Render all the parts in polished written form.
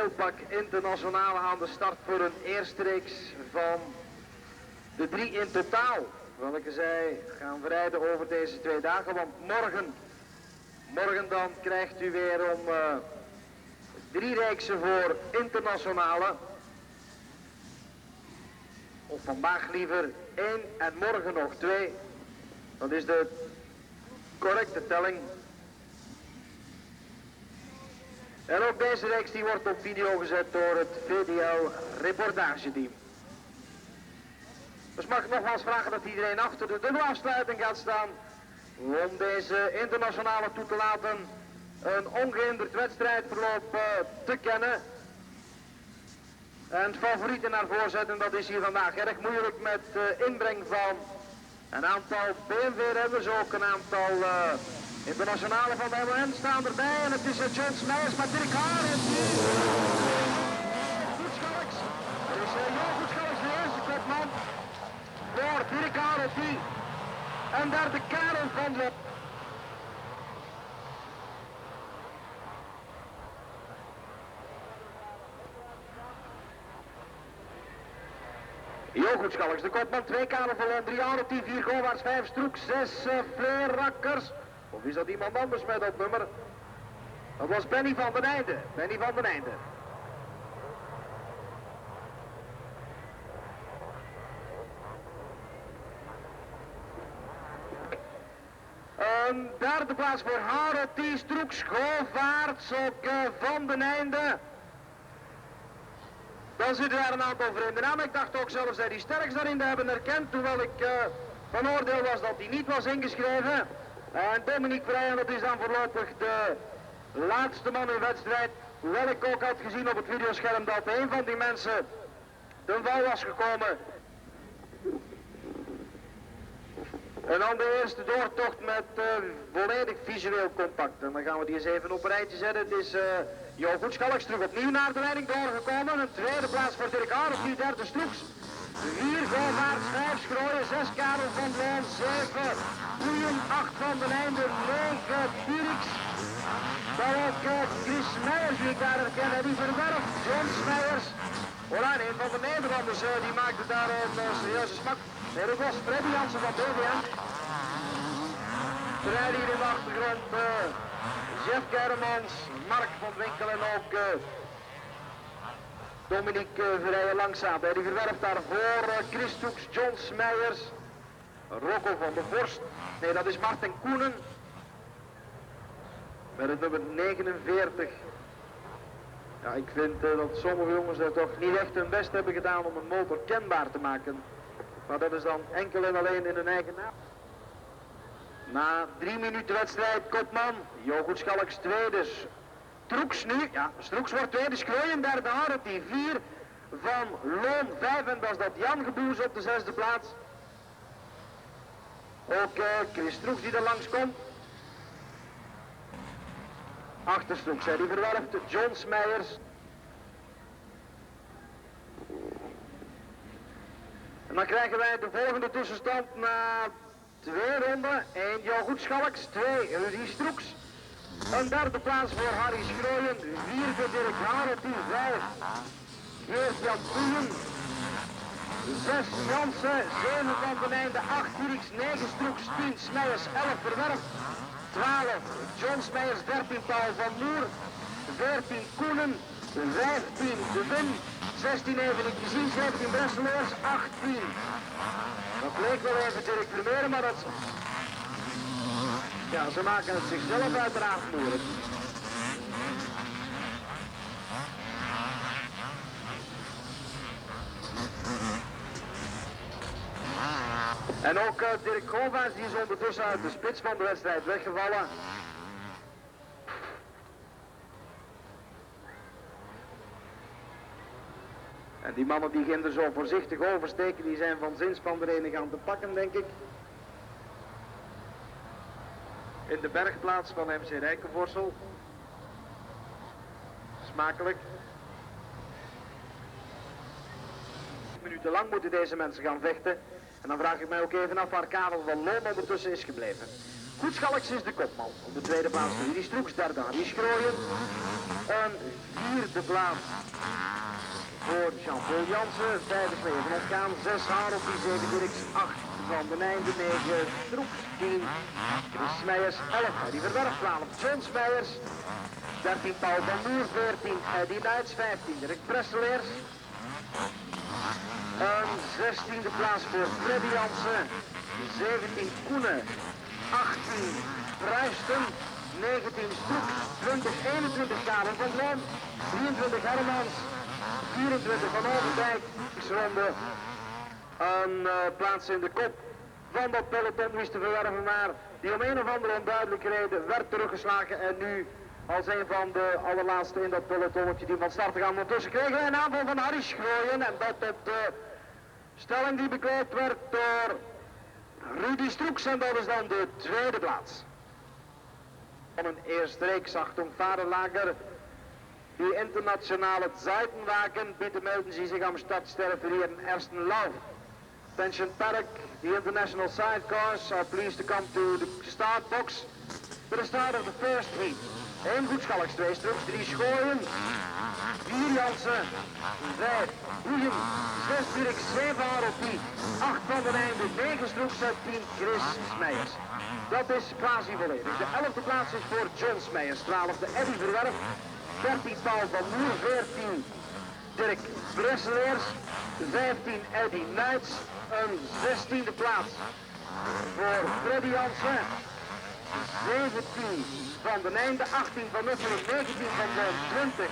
heel pak internationale aan de start voor een eerste reeks van de 3 in totaal. Welke zij gaan verrijden over deze 2 dagen, want morgen dan krijgt u weer om 3 reeksen voor internationale. Of vandaag liever 1 en morgen nog 2. Dat is de correcte telling. En ook deze reeks die wordt op video gezet door het VDL reportageteam. Dus mag ik nogmaals vragen dat iedereen achter de dubbelafsluiting gaat staan om deze internationale toe te laten een ongehinderd wedstrijdverloop te kennen. En favorieten naar voren zetten, dat is hier vandaag erg moeilijk met inbreng van een aantal BMW-renners, ook een aantal internationale van de MN staan erbij. En het is John Smijers met Dirk Haar en Goedschalks. Het is Goedschalks de eerste kopman voor Dirk Haar en daar de Karel van de... Jogo, de kopman, 2 Karel van 3 Arentie, 4 Govaerts, 5 Stroek, 6 Vleerakkers. Of is dat iemand anders met dat nummer? Dat was Benny van den Einde. Benny van den Einde. Een derde plaats voor Arentie, Stroek, Govaerts, ook van den Einde. Dan zitten daar een aantal vrienden aan. Ik dacht ook zelfs dat die sterks daarin te hebben herkend, hoewel ik van oordeel was dat hij niet was ingeschreven. En Dominique Vrijen, dat is dan voorlopig de laatste man in de wedstrijd. Hoewel ik ook had gezien op het videoscherm dat een van die mensen ten val was gekomen. En dan de eerste doortocht met volledig visueel contact. En dan gaan we die eens even op een rijtje zetten. Het is Jogo Schalks terug opnieuw naar de leiding doorgekomen. Een tweede plaats voor Dirk Haar, opnieuw derde Stroeks. 4 Govaerts, 5 Schrooien, 6 Karel van Loon, 7 Boeien, 8 van den Einde, 9 Dirks. Dan ook Chris Meijers, die ik daar herken, en die verwerft John Smijers. Hola, een van de Nederlanders, die maakte daar een serieuze smak. Nee, dat was Freddy Jansen van BVM. Terwijl hier in de achtergrond Jeff Kermans, Mark van Winkel en ook Dominique Verrijen langzaam. Die verwerft daarvoor Chris Toeks, John Smijers, Rocco van der Vorst. Nee, dat is Martin Koenen. Met het nummer 49. Ja, ik vind dat sommige jongens er toch niet echt hun best hebben gedaan om een motor kenbaar te maken. Maar dat is dan enkel en alleen in hun eigen naam. Na 3 minuten wedstrijd, kopman, Jogo Schalks tweede. Stroeks nu, ja, Stroeks wordt tweede, Schrooien derde, Arentie 4 van Loon 5 en dat is dat Jan Geboes op de 6e plaats. Ook Chris Stroeks die er langs komt. Achter Stroeks, die verwerft John Smijers. En dan krijgen wij de volgende tussenstand na 2 ronden. 1 Jogo Schalks, 2 Rudy Stroeks. Een derde plaats voor Harry Schrooien, 4 voor Dirk Arentie, 5 Geert-Jan Boeien, 6 Jansen, 7 van den Einde, 8 Dirks, 9 Stroeks, 10 Smijers, 11 verwerft, 12 John Smijers, 13 Paul van Moer, 14 Koenen, 15 De Win, 16 even ik gezien, 17 Bresseloers, 18. Dat leek wel even Dirk Vermeer, maar dat... Ja, ze maken het zichzelf uiteraard moeilijk. En ook Dirk Govaerts, die is ondertussen uit de spits van de wedstrijd weggevallen. En die mannen die gaan er zo voorzichtig oversteken, die zijn van zins van de ene aan te pakken, denk ik. In de bergplaats van MC Rijkevorsel. Smakelijk. 10 minuten lang moeten deze mensen gaan vechten. En dan vraag ik mij ook even af waar Karel van Loon ondertussen is gebleven. Goedschalks is de kopman. Op de tweede plaats Rudy Stroeks, derde Harry Schrooien. Een vierde plaats voor Jean-Paul Jansen, vijfde Smeer van Ontkaan, 6 Harold, 7 Dirks, 8 Van den Einde, 9 Stroeks, 10 Chris Meijers, 11 Eddie Verwerf, 12 John Meijers, 13 Paul van Moer, 14 Eddie Nuits, 15 Dirk Bresseleers. Een 16e plaats voor Freddy Jansen, 17 Koenen, 18 Pruisten, 19 Stroeks, 20, 21 Karel van Loon, 23 Hermans, 24 van Overdijk, ronde een plaats in de kop van dat peloton wist te verwerven, maar die om een of andere onduidelijke reden werd teruggeslagen en nu als een van de allerlaatste in dat pelotonnetje die van start te gaan. Ondertussen kregen wij een aanval van Harry Schrooien en dat op de stelling die bekleed werd door Rudy Stroeks en dat is dan de tweede plaats. Van een eerste reeks, Achtung Fahrerlager. Die internationale Zeitenwagen, bitte melden Sie sich am Stadtstelle für Ihren ersten Lauf. Attention Paddock, the international sidecars are pleased to come to the start box for the start of the first heat. 1 Goedschalks, 2 Stroeks, 3 Schooien, 4 Jansen, 5 Boeien, 6 Dirks, 7 Harold, 8 Van den Einde, 9 Stroeks en 10 Chris Meijers. Dat is quasi volledig. De 11e plaats is voor John Meijers, 12e Eddie Verwerf, 13 Paul van Moer, 14 Dirk Bresseleers, 15 Eddie Nuits, een 16e plaats voor Freddy Jansen, 17 Van den Einde, 18 van Nuffelen, 19 van Loon, 20.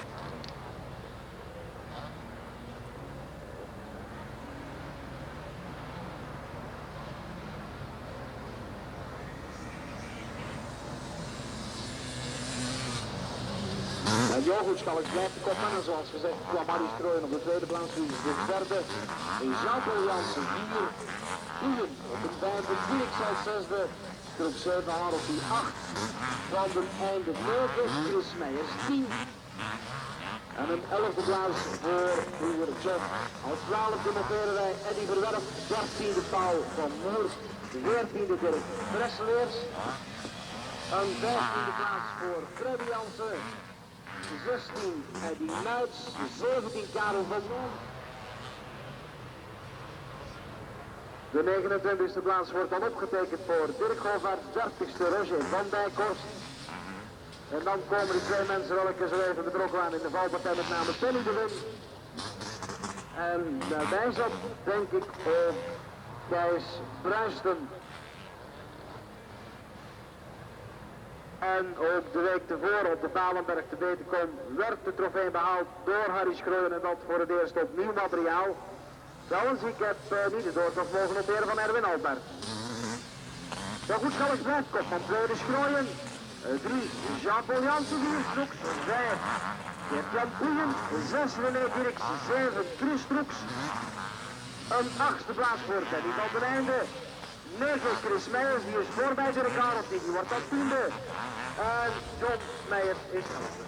En Jogo blijft de kopman en zoals gezegd kwam Harry Schrooien op de tweede plaats, de derde, Jean-Paul Jansen 4, Boeien op de vijfde, Dirk als zesde, Stroep 7, Harold 8, Van den Einde 9, Chris Meijers 10 en een 11e plaats voor Boer Jeff. Als 12e noteren wij Eddie Verwerf, 13e Paul van Moer, 14e Dirk Bresseleers, een 15e plaats voor Freddy Jansen, 16 Eddie Nuits, 17 Karel van Loon. De 29e plaats wordt dan opgetekend voor Dirk Govaerts, 30e Roger van Dijkhorst. En dan komen de twee mensen welke zo even betrokken waren in de valpartij, met name Penny de Win. En daarbij zat denk ik Thijs Pruisten. En ook de week tevoren op de Balenberg te weten komt, werd de trofee behaald door Harry Schrooien en dat voor het eerst op nieuw materiaal. Trouwens, ik heb niet de doortocht mogen noteren van Erwin Albert. De Goedschalks blijft kopman, tweede Schrooien, 3 Jean-Paul Jansen, 4 Stroeks, 5 Gert-Jan Boeien, 6 René Dirks, 7 Chris Stroeks, een 8e plaats voor Teddy Van den Einde. 9 Chris Meijers, die is voorbij Dirk Harold, die wordt dat 10e. En John Meijers is 11e.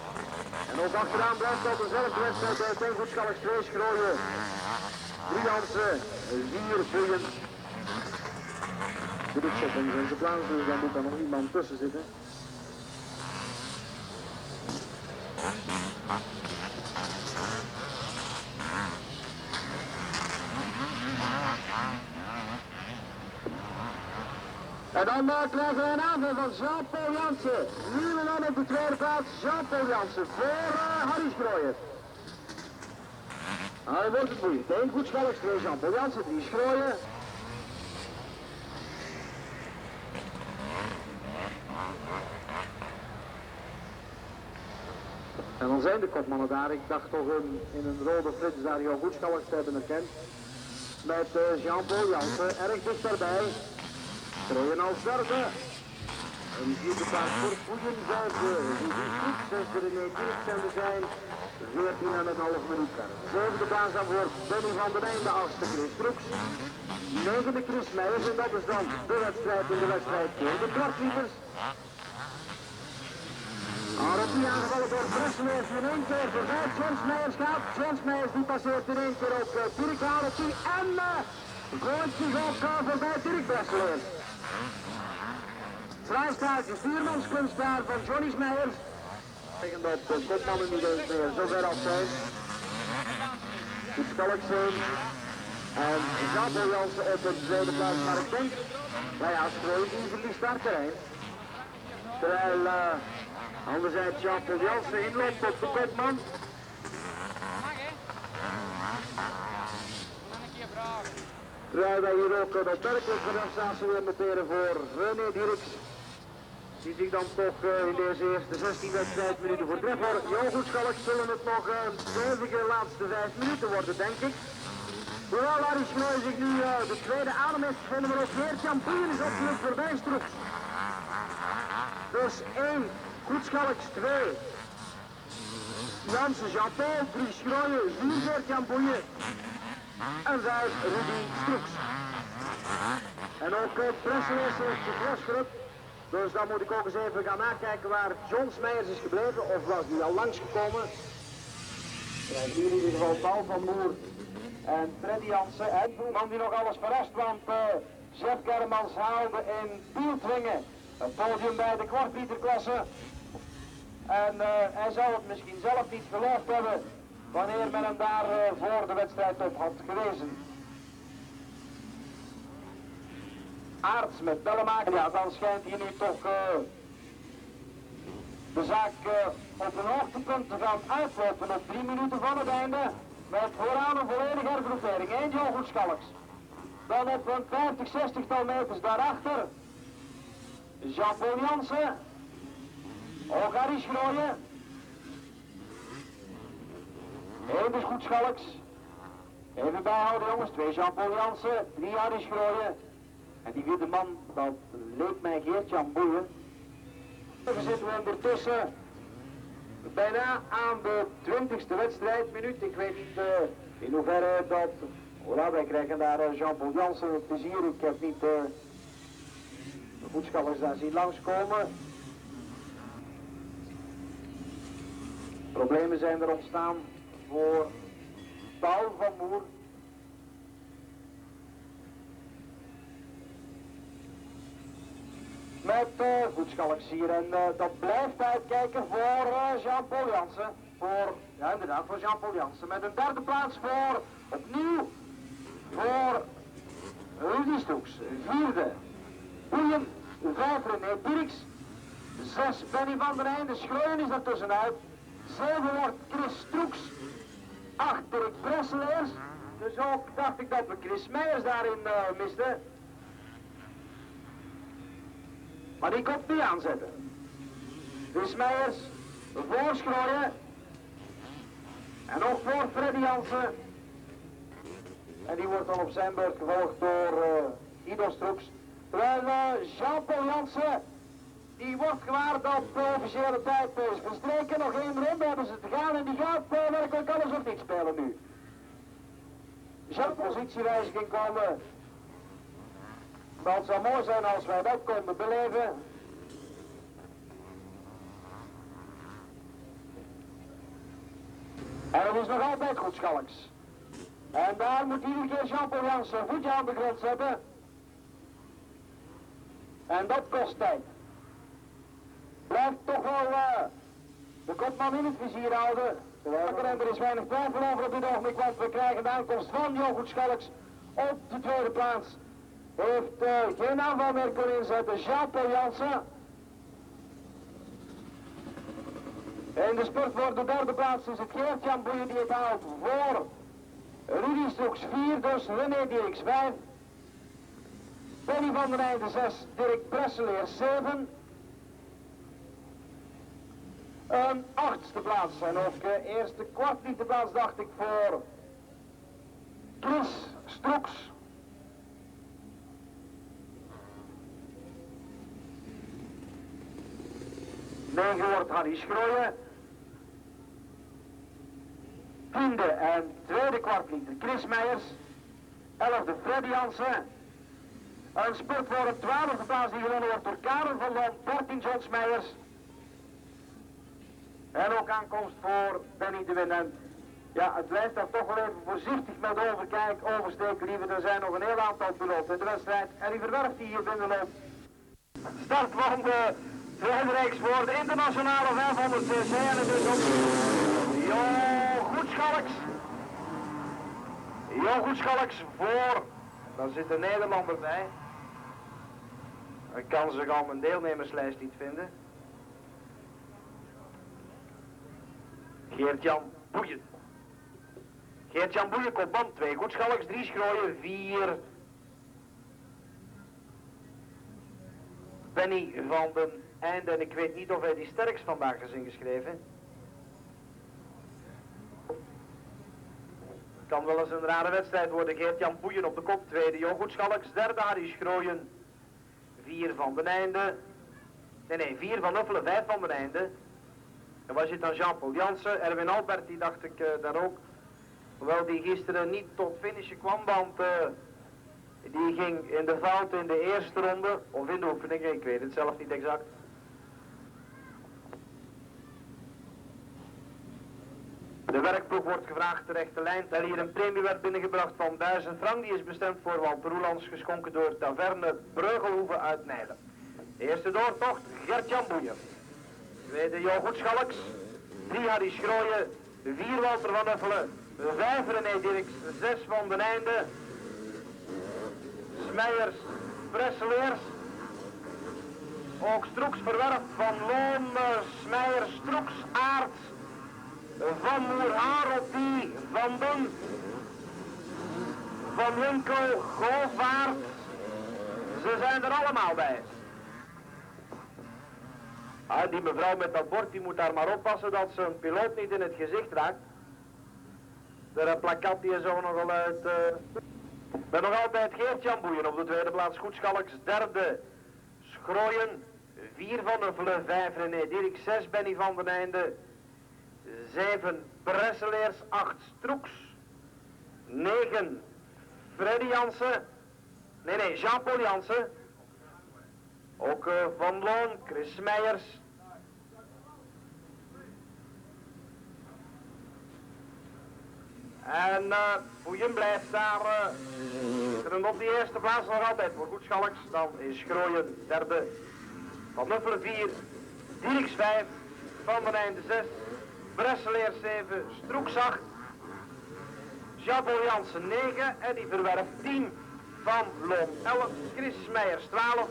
En ook achteraan blijft dat dezelfde wedstrijd bij 10 Goedschalks, 2 Schrooien, 3 Jansen, 4 Boeien. De dik zit in zijn plaats, dus dan moet er nog iemand tussen zitten. En dan krijgen we een aanval van Jean-Paul Jansen. Nu en dan op de tweede plaats Jean-Paul Jansen voor Harry Schrooien. Nou, dan wordt het moeilijk. 1 Goedschalks, 2 Jean-Paul Jansen, 3 Schrooien. En dan zijn de kopmannen daar. Ik dacht toch in een rode flits daar jouw Goedschalks te hebben herkend. Met Jean-Paul Jansen erg dicht daarbij. Schrooien als derde. Een 4e plaats voor Boeien, 5e Rudy Stroeks, 6e René Dirks en we zijn 14,5 minuut verder. 7e plaats dan voor Benny van den Einde, 8e Chris Stroeks, 9e Chris Meijers en dat is dan de wedstrijd in de wedstrijd voor de kwartliepers. Harold die aangevallen door Bresseleers in 1 keer voorbij, John Meijers gaat, John Meijers die passeert in 1 keer ook Dirk Harold en gooit zich ook voorbij Dirk Bresseleers. Vrijstaartje, stuurmanskunstenaar van Johnny Meijers. Tegen dat de kopmannen niet eens meer zo ver af zijn. Goed Schalksen. En Jean-Paul Jansen op de tweede plaats, maar ik denk, nou ja, Strooien die verliest startterrein. Terwijl anderzijds Jean-Paul Jansen inloopt op de kopman. Terwijl wij hier ook een opmerkelijke prestatie weer noteren voor René Dirks. Die zich dan toch in deze eerste 16 wedstrijdminuten voor treffer. Jogo Schalks zullen het nog een stevige laatste 5 minuten worden, denk ik. Hoewel Harry Schnooy zich nu de tweede adem heeft gevonden, maar ook weer Champoen is opgelukt voorbij Stroeks. Dus 1, Goed Schalks, 2. Jansen, Jean-Paul, 3 Schrooien, 4 Geert-Jan Boeien en 5 Rudy Stroeks. En ook Presselis heeft zich losgerukt. Dus dan moet ik ook eens even gaan nakijken waar John Meijers is gebleven, of was die al langsgekomen. Krijgen hier in ieder geval Paul van Moer en Freddy Jansen. En man die nog alles verrast, want Jeff Germans haalde in Pieltwingen het podium bij de kwartliterklasse. En hij zou het misschien zelf niet geloofd hebben wanneer men hem daar voor de wedstrijd op had gewezen. Aarts met bellen maken, ja, dan schijnt hier nu toch de zaak op een hoogtepunt te gaan uitlopen op 3 minuten van het einde. Met vooraan een volledige hergroepering. 1 Jogo Schalks. Dan op een 50, 60-tal meters daarachter Jean-Paul Jansen. Ook Harry Schrooien. 1 dus Goed Schalks. Even bijhouden jongens, 2 Jean-Paul Jansen, 3 Harry Schrooien. En die vierde man, dat leek mij Geert-Jan Boeien. We zitten ondertussen bijna aan de 20e wedstrijdminuut. Ik weet niet in hoeverre dat... Hola, wij krijgen daar Jean-Paul Jansen het plezier. Ik heb niet de voetschallers daar zien langskomen. Problemen zijn er ontstaan voor Paul van Moer. Met Goedschalks hier en dat blijft uitkijken voor Jean-Paul Jansen. Ja inderdaad, voor Jean-Paul Jansen. Met een derde plaats voor, opnieuw, voor Rudy Stroeks. 4e, Boeien, 5 René Dirks, 6 Benny van der Einde, Schrooien is er tussenuit. 7 wordt Chris Stroeks, 8 Dirk Bresseleers. Dus ook dacht ik dat we Chris Meijers daarin misten. Maar die komt niet aanzetten. Dus Meijers voor Schrooien. En ook voor Freddy Jansen. En die wordt dan op zijn beurt gevolgd door Guido Stroeks. Terwijl Jean-Paul Jansen, die wordt gewaard dat de officiële tijd is verstreken. Nog 1 ronde hebben ze te gaan en die gaat werkelijk alles of niet spelen nu. Jean positiewijziging komen. Maar het zou mooi zijn als wij dat konden beleven. En het is nog altijd Goed Schalks. En daar moet iedere keer Jean-Paul Jansen een voetje aan de grond zetten. En dat kost tijd. Blijft toch wel de kopman in het vizier houden. En er is weinig twijfel over op dit ogenblik, want we krijgen de aankomst van Jogo Schalks op de tweede plaats. Heeft geen aanval meer kunnen inzetten, Jean-Paul Jansen. In de spurt voor de derde plaats is het Geert-Jan Boeien die het haalt voor Rudy Stroeks 4, dus René Dirks 5. Benny van der Einde 6, Dirk Bresseleer 7. Een 8e plaats en ook eerste kwartliter plaats dacht ik voor Chris Stroeks. Wordt Harry Schrooien. 10e en tweede kwartliter Chris Meijers. 11e Freddy Jansen. Een spurt voor een 12e plaats die gewonnen wordt door Karen van Loon, 13 Johns Meijers. En ook aankomst voor Benny de Win. En ja, het blijft dan toch wel even voorzichtig met oversteken, liever. Er zijn nog een heel aantal piloten in de wedstrijd. En die verwerft die hier binnenloopt. Start van de tweede reeks voor de internationale 500 cc en het is op Jogo Schalks voor, daar zit een Nederlander bij. Ik kan zich al mijn deelnemerslijst niet vinden. Geert-Jan Boeien. Geert-Jan Boeien komt band 2 goed Schalks, 3 Schrooien, 4 Benny van den Einde. En ik weet niet of hij die sterkst vandaag is ingeschreven. Kan wel eens een rare wedstrijd worden. Geert-Jan Boeien op de kop, tweede Jogo Schalks, derde Harry Schrooien, 4 van den Einde. Nee, 4 van Uffelen, 5 van den Einde. En waar zit dan Jean-Paul Jansen? Erwin Albert, die dacht ik daar ook. Hoewel die gisteren niet tot finishen kwam, want die ging in de fout in de eerste ronde. Of in de oefening, ik weet het zelf niet exact. De werkploeg wordt gevraagd de rechte lijn, terwijl hier een premie werd binnengebracht van 1000 frank. Die is bestemd voor Walter Roelands, geschonken door Taverne Breugelhoeve uit Nijlen. De eerste doortocht, Gert-Jan Boeien. Tweede Jogo Schalks, 3 Harry Schrooien, 4 Walter van Uffelen, 5 René Dirks, 6 van den Einde, Smeiers, Presseleers, ook Stroeks Verwerf, Van Loon, Smeiers, Stroeks, Aarts, Van Moer, Haroldie, Van Den, Van Winkel, Govaert, ze zijn er allemaal bij. Ah, die mevrouw met dat bord, die moet daar maar oppassen dat ze een piloot niet in het gezicht raakt. De plakat die is zo nog wel uit. Ik ben nog altijd Geert-Jan Boeien op de tweede plaats, goed Schalks, derde Schrooien, 4 van Uffelen, 5 René Dirk, 6 Benny van den Einde, 7 Presseleers, 8 Stroeks, 9 Freddy Jansen, nee, Jean-Paul Jansen, ook Van Loon, Chris Meijers. En Boeien blijft daar op die eerste plaats nog altijd voor goed Schalks. Dan is Schrooien derde, Van Uffelen 4, Dirks 5, Van den Einde 6, Bresseleer 7, Stroeks 8, Jean-Paul Jansen 9, Eddie Verwerf 10, Van Loon 11, Chris Meijers 12,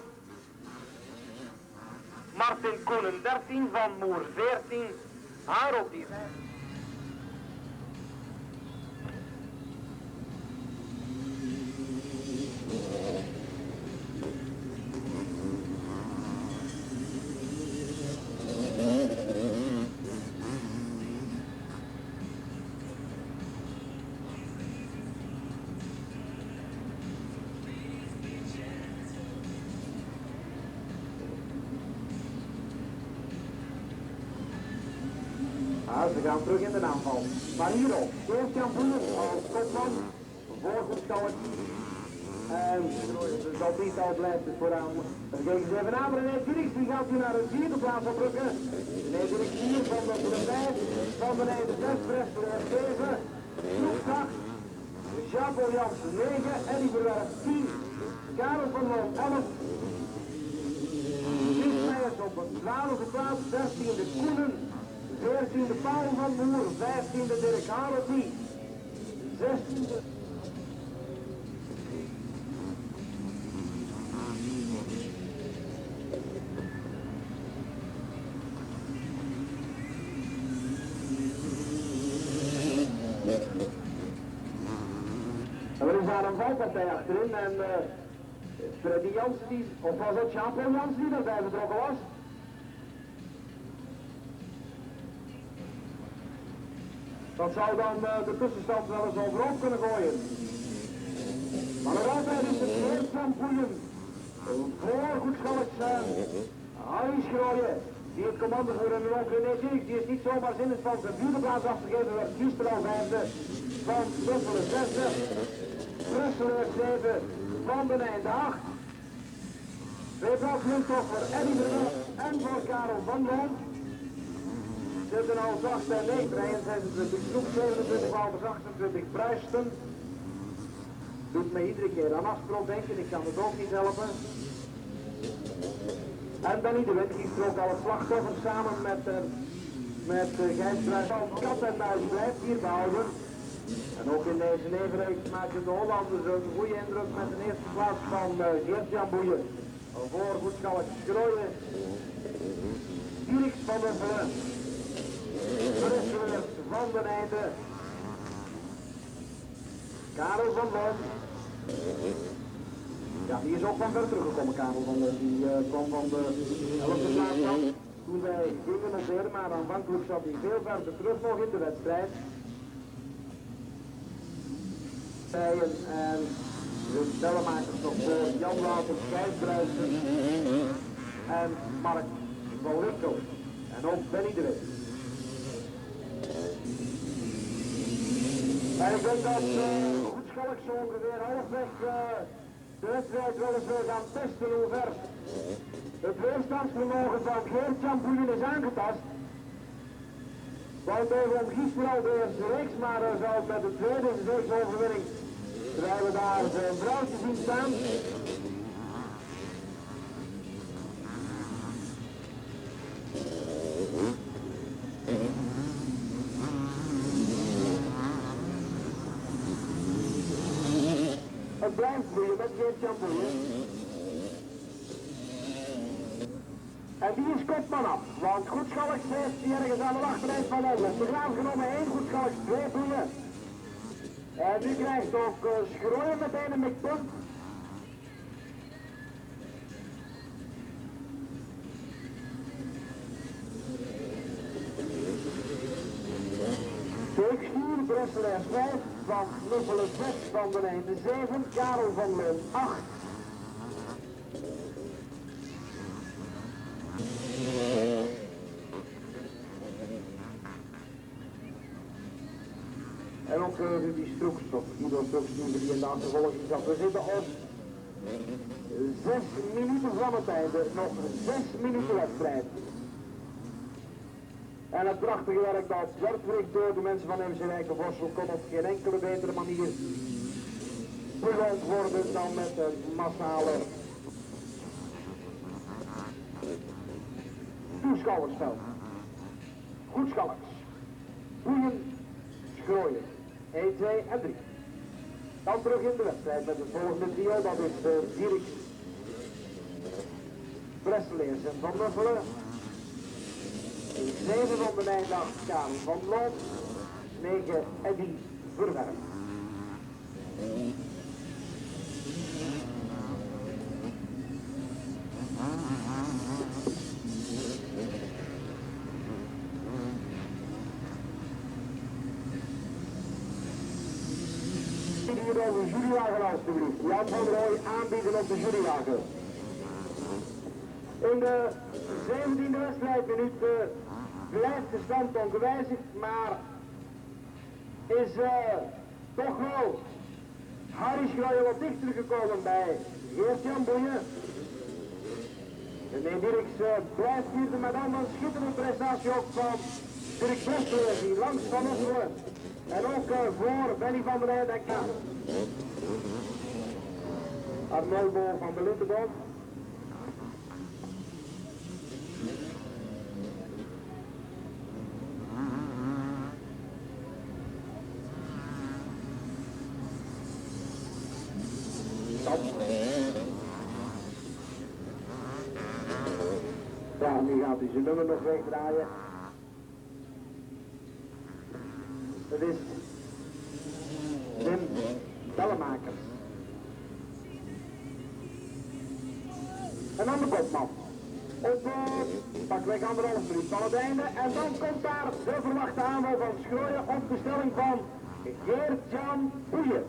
Martin Koenen 13, Van Moer 14, Harold die 5. Ze gaan terug in de aanval. Maar hierop, Geert-Jan Boeien als kopman voor goed Schalks. En dat drietal blijft het vooraan. Dan kijken ze even aan, René Dirks, die gaat hier naar de vierde plaats oprukken. René Dirks 4, Van de 5, Van den Einde 6, Bresseleer 7, Stroeks 8, Jean-Paul Jansen 9, Eddie Verwerf 10, Karel van Loon 11, Chris Meijers op een 12e plaats, 13e Koenen, 14e Paul van Moer, 15e Dirk Haroldie, 16e... Er is daar een valpartij achterin en Freddy Jansen, of was het Jean-Paul Jansen die daarbij betrokken was? Dat zou dan de tussenstand wel eens overhoop kunnen gooien. Maar nog altijd is het Geert-Jan Boeien voor goed Schalks Harry Schrooien, die het commando voor een René Dirks, die is niet zomaar zin is van zijn vierde plaats af te geven, werd gisteren al vijfde, Van Uffelen 6e, Bresseleer 7, Van den Einde 8. Twee plaatsen toch voor Eddie Verwerf en voor Karel van Loon. Zitten al 8 en 9 rijden, 26 Stroeks, 27 Walters, 28 Pruisten. Doet me iedere keer aan afsprong denken, ik kan het ook niet helpen. En Benny de Wit kiest er ook al het slachtoffer samen met Gijs Bruijs. Kat en muis blijft hier behouden. En ook in deze nevenreeks maken de Hollanders een goede indruk met de eerste plaats van Geert-Jan Boeien. Voor Goedschalk Schrooien. Dirks van der Vellen. Brisselers van den Einde. Karel van Loon. Ja, die is ook van ver teruggekomen, Karel van Loon. Die kwam van de 11e plaats af toen wij gingen noteren, maar aanvankelijk zat hij veel verder terug nog in de wedstrijd. En de stellenmakers nog voor Jan Wouters, Gijs Bruijsen en Mark van Winkel. En ook Benny de Wit. En ik denk dat Goedschalk zo ongeveer halfweg de wedstrijd wel eens wil gaan testen hoe ver het weerstandsvermogen van Geert-Jan Boeien is aangetast. Want even om gisteren al de eerste reeks, maar zou het met de tweede reeksoverwinning, terwijl we daar zijn vrouwtje zien staan. Het blijft boeien met Geert-Jan Boeien. En die is kopman af, want Goedschalks heeft die ergens aan de achterijs van Londen. De Graaf genomen 1, Goedschalks 2 Boeien. En nu krijgt ook Schrooien meteen een mikpunt. Steekstuur, Brusselaars 5, Van Knuffelen 6, Van den Einde 7, Karel van Loon 8. En ook die Stroeks, of Guido Stroeks, die in de achtervolging zat. We zitten op 6 minuten van het einde, nog 6 minuten wedstrijd. En het prachtige werk dat werd verricht door de mensen van MC Rijkevorsel kon op geen enkele betere manier beloond worden dan met een massale toeschouwersveld. Goedschalks, Boeien, Schrooien, 1, 2 en 3. Dan terug in de wedstrijd met het volgende trio, dat is Dirks, Bresseleers en Van Nuffelen. 7 van de Nijdag, Karel van Loon, 9 Eddy Verwerf. Hier over de jurywagen alstublieft. Jan van Rooij aanbieden op de jurywagen. In de 17e wedstrijdminuut blijft de stand ongewijzigd, maar is toch wel Harry Schrooien wat dichter gekomen bij Geert-Jan Boeien. En Dirks blijft vierde, maar dan een schitterende prestatie ook van Dirk Bostel, die langs van Osselen. En ook voor Benny van der Einde en Kaas. Arnoldo van de Lindenboom. Ja, nu gaat hij zijn nummer nog wegdraaien. Het is Wim Bellenmaker. En dan de kopman. Op pakweg 1,5 minuut van het einde. En dan komt daar de verwachte aanval van Schrooien op bestelling van Geert-Jan Boeien.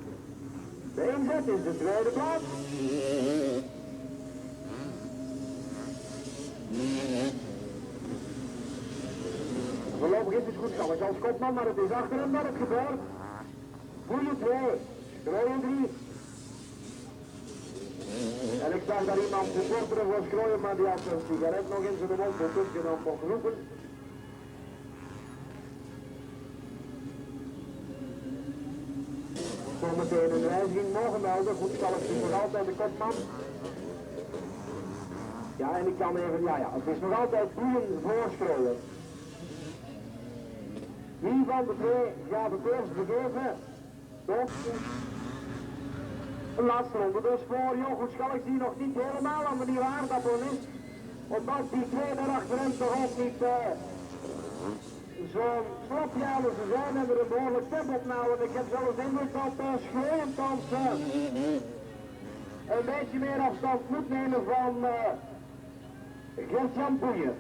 De inzet is de tweede plaats. Voorlopig is het Goedschalk als kopman, maar het is achter hem dat het gebeurt. Boeien 2, Schrooien 3. En ik zag daar iemand supporteren voor Schrooien, maar die had een sigaret nog in zijn mond, dus je nog mocht roepen. Zometeen een wijziging mogen melden. Goedschalk is nog altijd de kopman. Ja, en ik kan even, ja, het is nog altijd boeien voorschrooien. Wie van de twee gaat het eerst begeven? Tot de laatste ronde. Dus voor Jogo Schalks die nog niet helemaal aan de nieuwe aardappel is. Omdat die twee daarachterin toch ook niet zo'n slapjalen ze zijn en er een behoorlijk tempo op nou. En ik heb zelfs de indruk dat Schreeuwentans een beetje meer afstand moet nemen van Gert-Jan Boeien.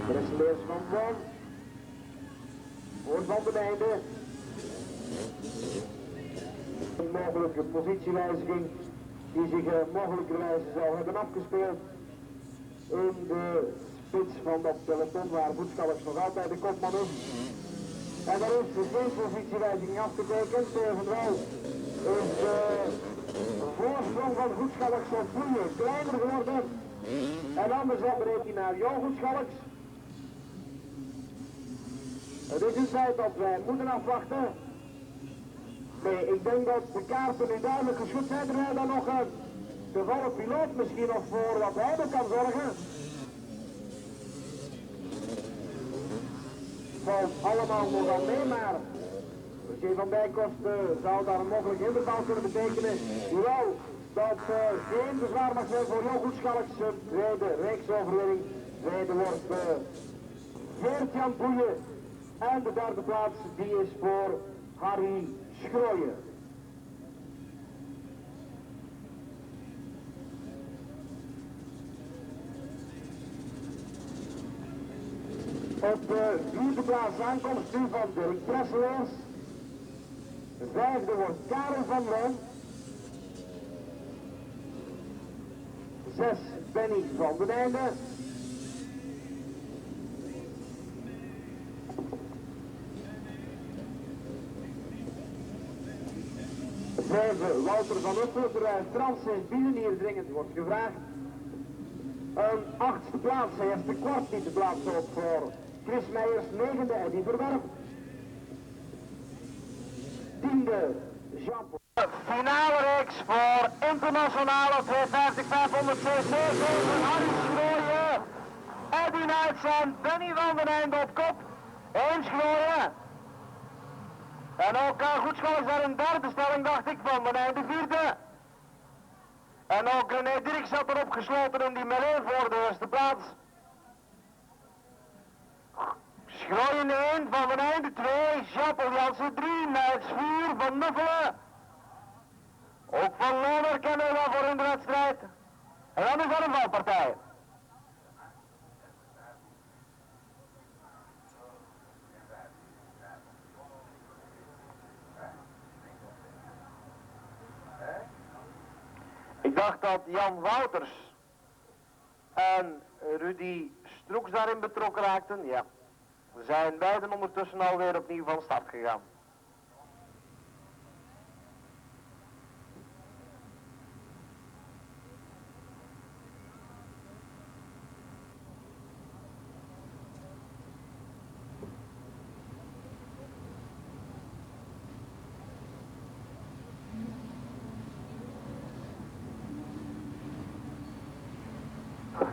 Er is leers van Bon. Voor Van den Einde. Een mogelijke positiewijziging die zich mogelijkerwijze zou hebben afgespeeld in de spits van dat peloton waar Voetschalks nog altijd de kopman is. En daar is dus geen positiewijziging afgetekend, evenwel is de voorsprong van Voetschalks op Boeien kleiner geworden. En andersom breekt hij naar Jogo Schalks. Het is een feit dat wij moeten afwachten. Nee, ik denk dat de kaarten nu duidelijk geschud zijn, terwijl dan nog een toevallig piloot misschien nog voor wat hij kan zorgen. Valt allemaal nog aan mee, maar Roger van Dijkhoff zou daar een mogelijk hinderbal kunnen betekenen. Hoewel dat geen bezwaar mag zijn voor Jogo Schalks, tweede reeksoverwinning. Tweede wordt Gert-Jan Boeien. En de derde plaats die is voor Harry Schrooien. Op de vierde plaats aankomst nu van Dirk Presselaars. De vijfde wordt Karel van Loon. 6 Benny van den Einde. 5 Wouter van Uffel, terwijl Frans Sint-Bielen hier dringend wordt gevraagd. Een 8e plaats, hij heeft de kwart niet de plaats op voor Chris Meijers, 9e Eddie Verwerf. 10e Jean-Paul. Finale reeks voor internationale 250-500 cc, Harry Schrooien, Eddie Nuits en Benny van den Einde op kop. 1 Schrooien. En ook Goedschalks daar in derde stelling, dacht ik, van den Einde vierde. En ook René Dirk zat erop gesloten in die melee voor de eerste plaats. Schrooien 1, van den Einde 2, Jean-Paul Jansen 3, Nuits 4, Van Nuffelen. Ook Van Loon kennen we wel voor in de wedstrijd. En dan is er een valpartij. Ik dacht dat Jan Wouters en Rudy Stroeks daarin betrokken raakten. Ja, ze zijn beiden ondertussen alweer opnieuw van start gegaan.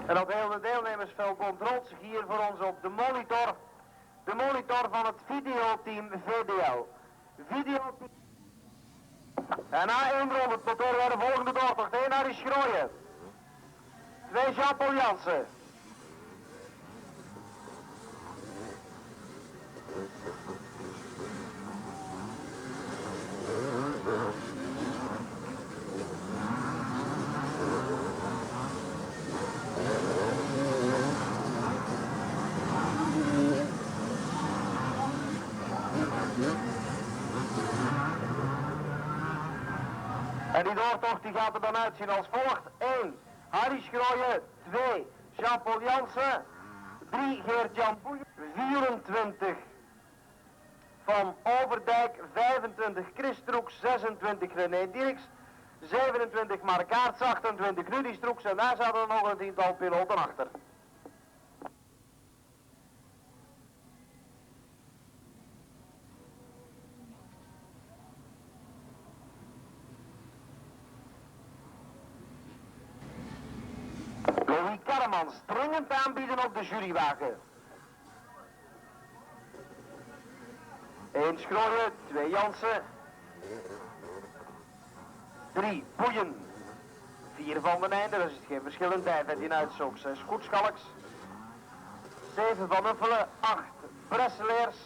En op heel de deelnemersveld ontrolt zich hier voor ons op de monitor van het videoteam VDL. Videoteam. En na 1 ronde het motor bij de volgende doortocht. 1 Harry Schrooien. 2 Jean-Paul Jansen. En die doortocht die gaat er dan uitzien als volgt. 1 Harry Schrooien, 2 Jean-Paul Jansen, 3 Geert-Jan Boeien, 24 Van Overdijk, 25 Chris Stroeks, 26 René Dirks, 27 Mark Aerts, 28 Rudy Stroeks en daar zaten er nog een tiental piloten achter. Louis Karremans dringend aanbieden op de jurywagen. 1 Schrooien, 2 Jansen, 3 Boeien, 4 Van den Einde, dat is geen verschil in tijd met die uitzoek. 6 Goedschalks, 7 Van Uffelen, 8 Bresseleers,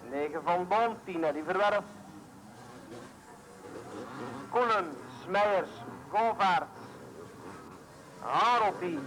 9 Van Boom, 10 Eddy Verwerf, Koenen, Smijers, Govaert, Hareltie,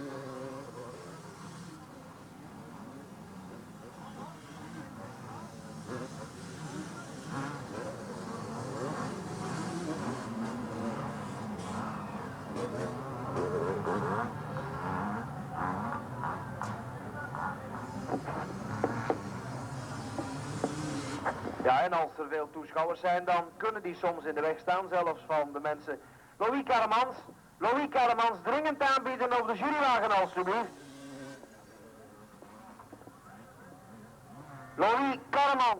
ja, en als er veel toeschouwers zijn, dan kunnen die soms in de weg staan, zelfs van de mensen. Louis Karremans dringend aanbieden op de jurywagen alstublieft. Louis Karremans.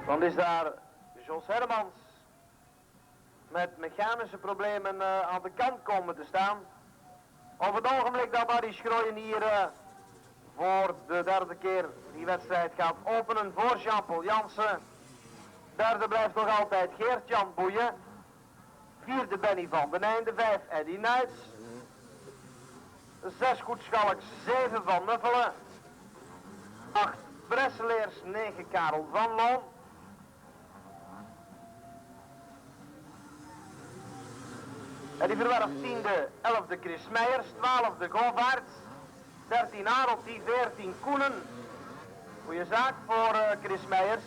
Dan is daar Jos Hermans met mechanische problemen aan de kant komen te staan. Op het ogenblik dat Harry Schrooien hier voor de derde keer die wedstrijd gaat openen voor Jean-Paul Jansen. Derde blijft nog altijd Geert-Jan Boeien. Vierde Benny van den Einde, 5 Eddy Nuits. 6 Goedschalks, 7 Van Nuffelen. 8 Bresseleers, 9 Karel van Loon. Eddy Verwerf 10e, 11e Chris Meijers, 12e Govaert, 13 Hareltie, 14 Koenen. Goeie zaak voor Chris Meijers.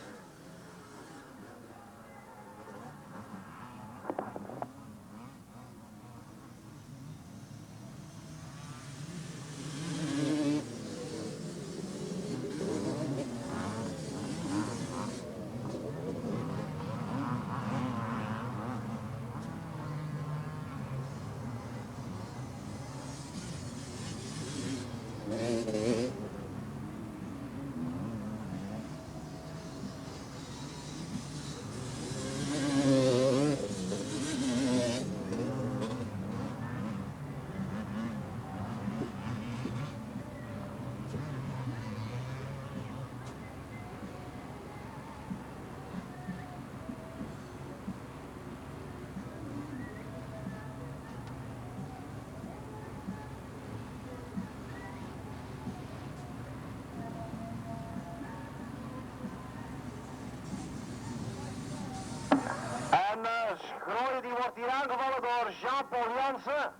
Schrooien die wordt hier aangevallen door Jean-Paul Jansen,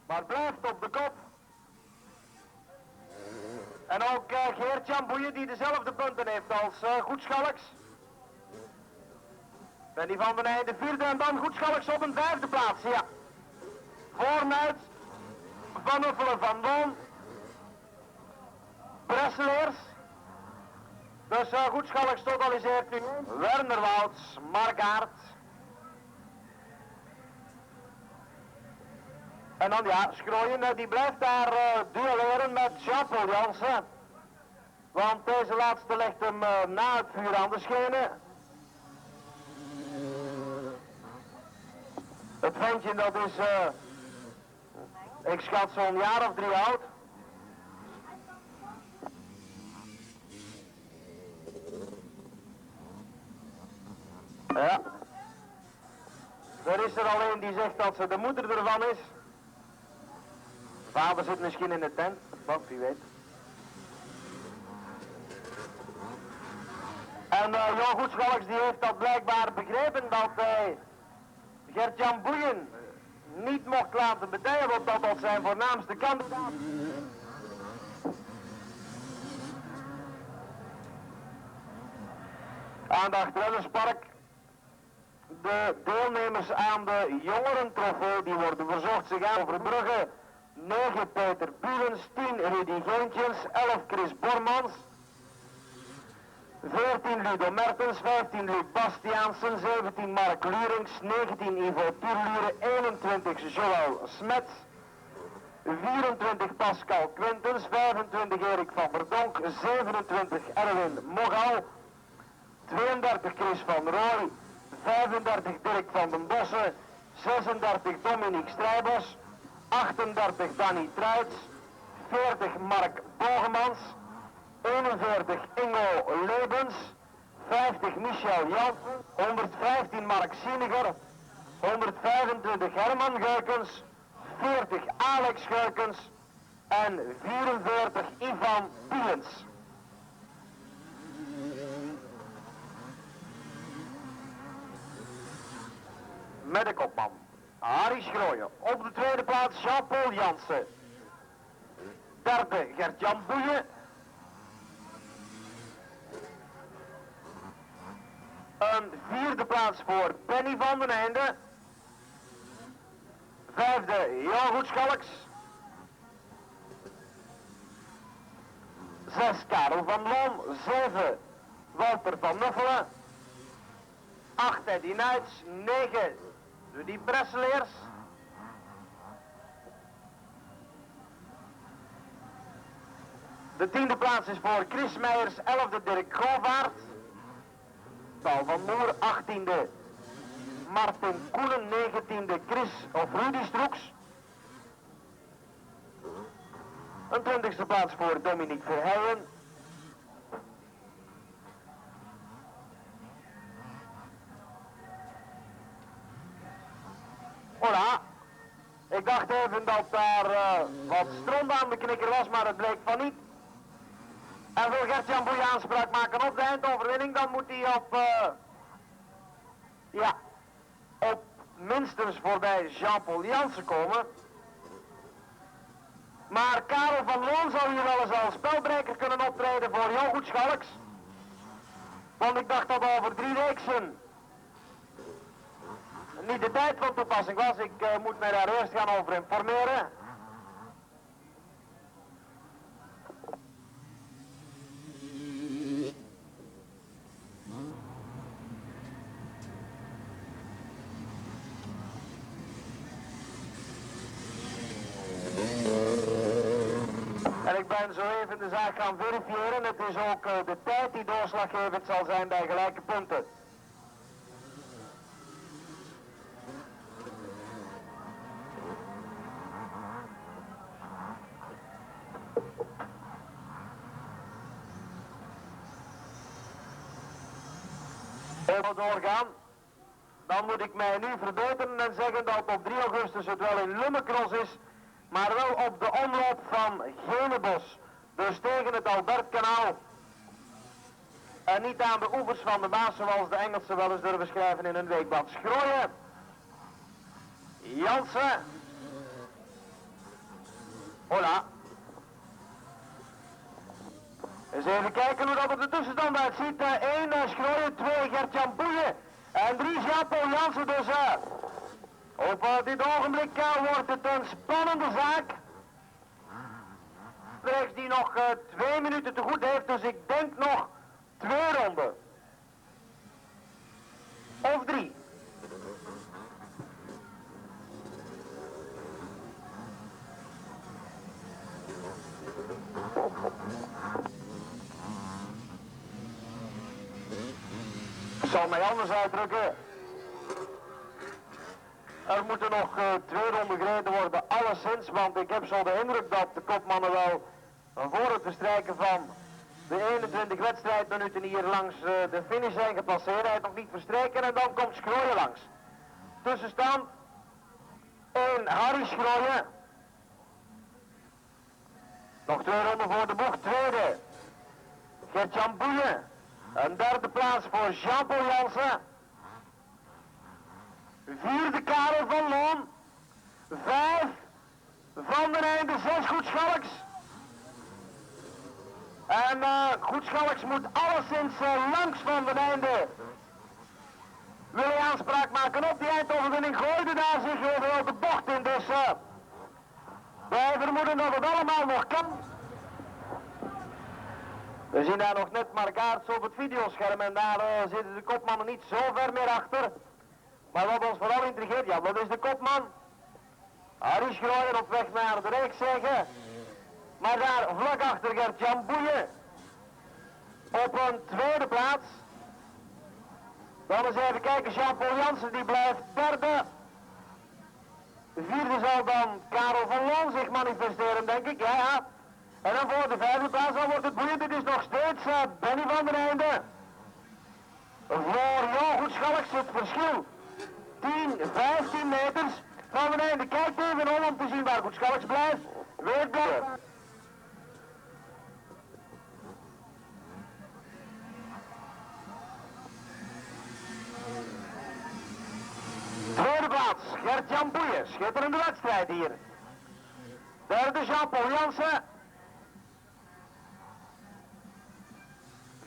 maar blijft op de kop. En ook Geert-Jan Boeien die dezelfde punten heeft als Goedschalks. Benny van den Einde 4e en dan Goedschalks op een 5e plaats, ja. Voornuit, Van Uffelen van Loon, Bresseleers. Dus Goedschalks totaliseert nu Werner Wouts, Margaard. En dan ja, Schrooien die blijft daar duelleren met Jean-Paul Jansen. Want deze laatste legt hem na het vuur aan de schenen. Het ventje dat is, ik schat zo'n jaar of 3 oud. Ja. Er is er alleen die zegt dat ze de moeder ervan is. Vader zit misschien in de tent, wat wie weet. En Jan Goedschalks die heeft dat blijkbaar begrepen dat hij Gert-Jan Boeien niet mocht laten bedijen, want dat was zijn voornaamste kandidaat. Aan de Achterellerspark. De deelnemers aan de jongerentrofee die worden verzocht zich aan Overbrugge. 9 Peter Bulens, 10 Rudy Geentjens, 11 Chris Bormans, 14 Ludo Mertens, 15 Luc Bastiaansen, 17 Mark Lurings, 19 Ivo Turlure, 21 Joël Smets, 24 Pascal Quintens, 25 Erik van Verdonk, 27 Erwin Mogal, 32 Chris van Rooij, 35 Dirk van den Bossen, 36 Dominique Strijbos, 38 Danny Truits, 40 Mark Bogemans, 41 Ingo Lebens, 50 Michel Jansen, 115 Mark Sieniger, 125 Herman Geukens, 40 Alex Geukens en 44 Ivan Pielens. Met de kopman Harry Schrooien. Op de tweede plaats Jean-Paul Jansen. Derde Gert-Jan Boeien. Een vierde plaats voor Benny van den Einde. Vijfde Jogo Schalks. 6 Karel van Loon. 7 Walter van Nuffelen. 8 Eddie Nuits. 9 Rudy Bresseleers. De 10e plaats is voor Chris Meijers. 11e Dirk Govaert. Paul van Moer. 18e Martin Koenen. 19e Chris of Rudy Stroeks. Een 20e plaats voor Dominique Verheijen. Hola. Ik dacht even dat daar wat stront aan de knikker was, maar het bleek van niet. En wil Gert-Jan Boeien aanspraak maken op de eindoverwinning, dan moet hij op minstens voorbij Jean-Paul Jansen komen. Maar Karel van Loon zou hier wel eens als spelbreker kunnen optreden voor Jogo Schalks. Want ik dacht dat over 3 reeksen niet de tijd van toepassing was. Ik moet mij daar eerst gaan over informeren. En ik ben zo even de zaak gaan verifiëren. Het is ook de tijd die doorslaggevend zal zijn bij gelijke punten. Even doorgaan. Dan moet ik mij nu verbeteren en zeggen dat op 3 augustus het wel in Lummecross is, maar wel op de omloop van Genebos. Dus tegen het Albertkanaal. En niet aan de oevers van de Maas, zoals de Engelsen wel eens durven schrijven in hun weekblad. Schrooien. Jansen. Hola. Eens even kijken hoe dat er de tussenstand uitziet. 1 Schrooien, 2 Gert-Jan Boeien en 3 Jean-Paul Jansen. Dus op dit ogenblik wordt het een spannende zaak. Rechts die nog 2 minuten te goed heeft, dus ik denk nog 2 ronden. Of 3. Ik zal mij anders uitdrukken. Er moeten nog 2 ronden gereden worden, alleszins, want ik heb zo de indruk dat de kopmannen wel voor het verstrijken van de 21 wedstrijdminuten hier langs de finish zijn gepasseerd. Hij nog niet verstrijken en dan komt Schrooien langs. Tussenstand 1 Harry Schrooien. Nog 2 ronden voor de bocht, tweede Gert-Jan Boeien. Een derde plaats voor Jean-Paul Jansen. Vierde Karel van Loon. 5 Van den Einde, 6 Goed Schalks. En Goed Schalks moet alleszins langs Van den Einde. Wil hij aanspraak maken op die eindoverwinning, gooide daar zich even de bocht in. Dus wij vermoeden dat het allemaal nog kan. We zien daar nog net Mark Aerts op het videoscherm en daar zitten de kopmannen niet zo ver meer achter. Maar wat ons vooral intrigeert, ja, dat is de kopman. Harry Schrooien op weg naar de reekzege. Maar daar vlak achter Gert-Jan Boeien. Op een tweede plaats. Dan eens even kijken, Jean-Paul Jansen die blijft derde. Vierde zal dan Karel van Loon zich manifesteren, denk ik. Ja. En dan voor de vijfde plaats, dan wordt het boeiend. Dit is nog steeds Benny van den Einde. Voor Jogo Schalks het verschil. 10, 15 meters. Van den Einde kijkt even om te zien waar Goed Schalks blijft. Weer blijven. Tweede plaats, Gert-Jan Boeien. Schitterende wedstrijd hier. Derde Jean-Paul Jansen.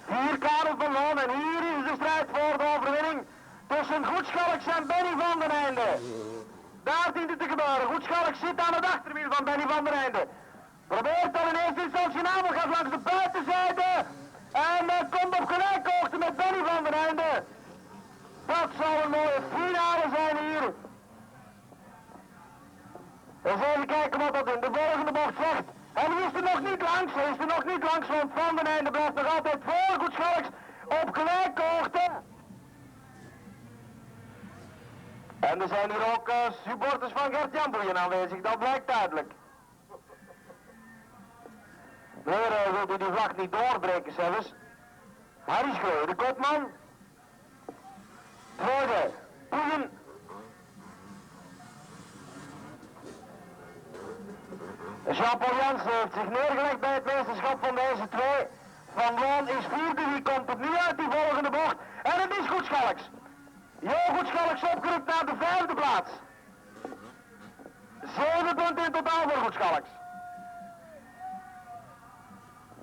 4 Karel van Loon en hier is de strijd voor de overwinning tussen Goed Schalks en Benny van den Einde. Daar dient het te gebeuren. Goed Schalks zit aan het achterwiel van Benny van den Einde. Probeert dan in eerste instantie namelijk, gaat langs de buitenzijde en komt op gelijkhoogte met Benny van den Einde. Dat zal een mooie finale zijn hier. Eens even kijken wat dat in de volgende bocht zegt. En hij is er nog niet langs, want Van den Einde blijft nog altijd voor Goed Schalks op gelijke hoogte. En er zijn hier ook supporters van Gert-Jan Boeien aanwezig, dat blijkt duidelijk. Meneer, wilt u die vlag niet doorbreken zelfs? Harry Schreuder, de kopman. Tweede, Boeien. Jean-Paul Jansen heeft zich neergelegd bij het meesterschap van deze twee. Van Loon is vierde, die komt het nu uit die volgende bocht. En het is Goed Schalks. Goed Schalks opgerukt naar de vijfde plaats. 7 punten in totaal voor Goed Schalks.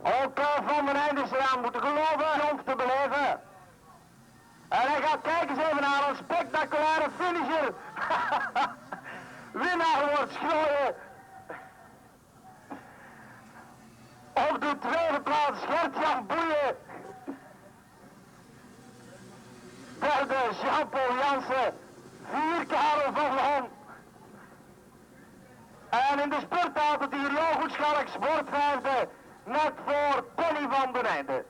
Ook Van den Einde is eraan moeten geloven om te beleven. En hij gaat kijken eens even naar een spectaculaire finisher. Winnaar wordt Schreuder. Op de tweede plaats Gert-Jan Boeien. Derde Jean-Paul Jansen. 4 Karel van Loon. En in de spurt houdt het hier Goed Schalks wordt vijfde. Net voor Benny van den Einde.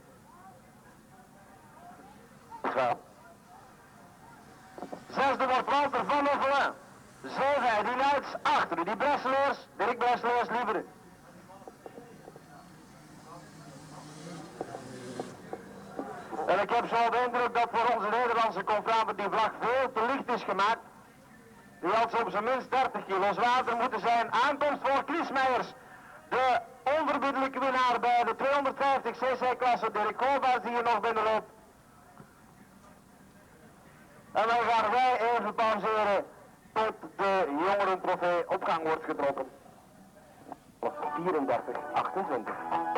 Zesde wordt Walter van Offelen. 7 die Leids. Achter die Bresselaars. Dirk Bresselaars liever. En ik heb zo de indruk dat voor onze Nederlandse confrater die vlag veel te licht is gemaakt. Die had op zijn minst 30 kilo zwaarder moeten zijn. Aankomst voor Kliesmeijers. De onverbiddelijke winnaar bij de 250 cc-klasse. Dirk Koolbaars die hier nog binnenloopt. En dan gaan wij even pauzeren tot de jongerentrofee op gang wordt getrokken. 34-28.